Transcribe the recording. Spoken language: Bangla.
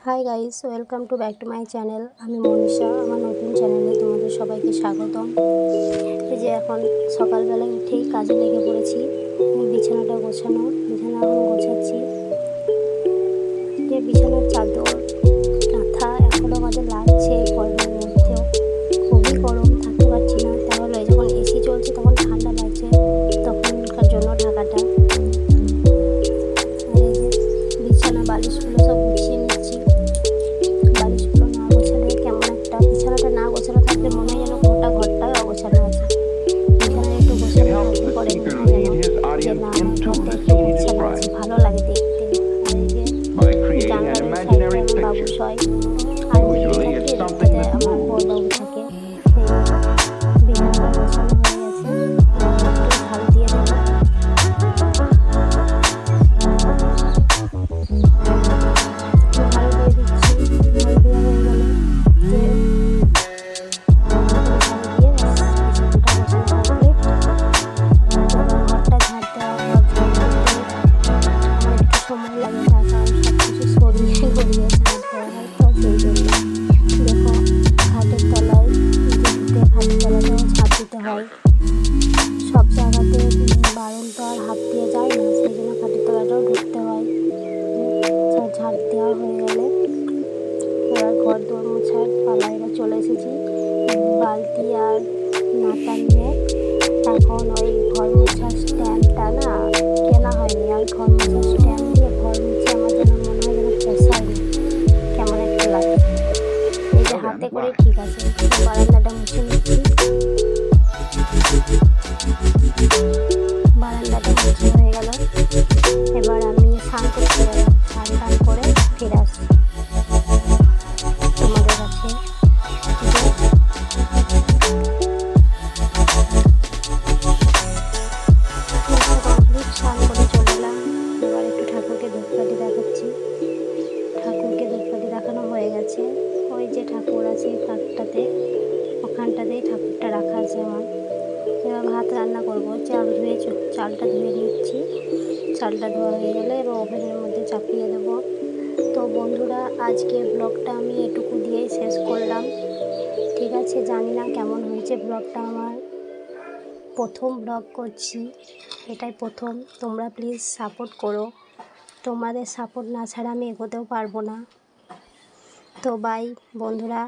Hi guys, welcome to back to my channel. আমি মনীষা। আমার নতুন চ্যানেলে তোমাদের সবাইকে স্বাগতম। এই যে এখন সকালবেলায় উঠেই কাজে লেগে পড়েছি। বিছানাটা গোছানো, বিছানা এখন গোছাচ্ছি। যে বিছানার চাদর কাঁথা এখনও আমাদের লাগছে গরমের মধ্যেও। খুবই গরম, থাকতে পারছি না। তাহলে যখন এসি চলছে তখন ঠান্ডা লাগছে, তখনকার জন্য ঢাকাটা। আর এই যে বিছানা বালিশগুলো সব গুছিয়ে নিচ্ছি। বালিশগুলো না গোছালে কেমন একটা, বিছানাটা না গোছানো থাকলে মনে হয় যেন ঘরটাই অগোছানো আছে। বিছানাটা একটু গোছানো থাকলে পরে মনে হয় যেন যে না, আমার ঘরটা একটু গোছানো আছে, ভালো লাগে দেখতে। আর এই যে জানলার এই সাইডে আমার বাবু শয়, আর ওইদিকে থাকে, এদিকটাতে আমার বড় বাবু থাকে। বিছানাটা গোছানো হয়ে গেছে, একটু ঝাড়ু দিয়ে দেবো। ঝাড়ু দিয়ে দিচ্ছি। ঝাড়ু দেওয়া হয়ে গেলে যে ঝাড়ু দিয়ে বিছানাটা গোছানো কমপ্লিট। ঘরটা ঝাড় দেওয়া, ঘর ঝাড় দিতে আমার একটু সময় লাগে, তার কারণ সব কিছু সরিয়ে গড়িয়ে ঝাড় দেওয়া হয়, তো সেই জন্য দেখো খাটের তলায় খাটের তলাটাও ঝাড় দিতে হয়। সব জায়গাতে বারণ তো আর হাত দিয়ে যায় না, সেই জন্য খাটের তলাটাও ঢুকতে হয়। ঝাড় দেওয়া হয়ে গেলে এবার ঘর দোর মোছার পালা। এবার চলে এসেছি বালতি আর নাতা নিয়ে। এখন ওই ঘর মোছার স্ট্যান্ডটা না কেনা হয়নি, আর ঘর মোছার স্ট্যান্ড দিয়ে ঘর মুছে আমার যেন মনে হয় যেন পোষায় না, কেমন একটা লাগে। এই যে হাতে করে ঠিক আছে। বারান্দাটা মুছে নিচ্ছি। বারান্দাটা মুছে হয়ে গেল। এবার আমি স্নান করতে যাবো। স্নান টান করে ফিরে আসছি তোমাদের কাছে। কমপ্লিট, স্নান করে চলে এলাম। এবার একটু ঠাকুরকে ধূপকাঠি দেখাচ্ছি। ঠাকুরকে ধূপকাঠি দেখানো হয়ে গেছে। ওই যে ঠাকুর আছে তাকটাতে, ওখানটাতেই ঠাকুরটা রাখা আছে আমার। এবার ভাত রান্না করবো। চালটা ধুয়ে নিচ্ছি। চালটা ধোয়া হয়ে গেলে এবার ওভেনের মধ্যে চাপিয়ে দেবো। তো বন্ধুরা, আজকের ব্লগটা আমি এটুকু দিয়েই শেষ করলাম। ঠিক আছে, জানি না কেমন হয়েছে ব্লগটা। আমার প্রথম ব্লগ করছি, এটাই প্রথম। তোমরা প্লিজ সাপোর্ট করো। তোমাদের সাপোর্ট না ছাড়া আমি এগোতেও পারবো না। তো বাই বন্ধুরা।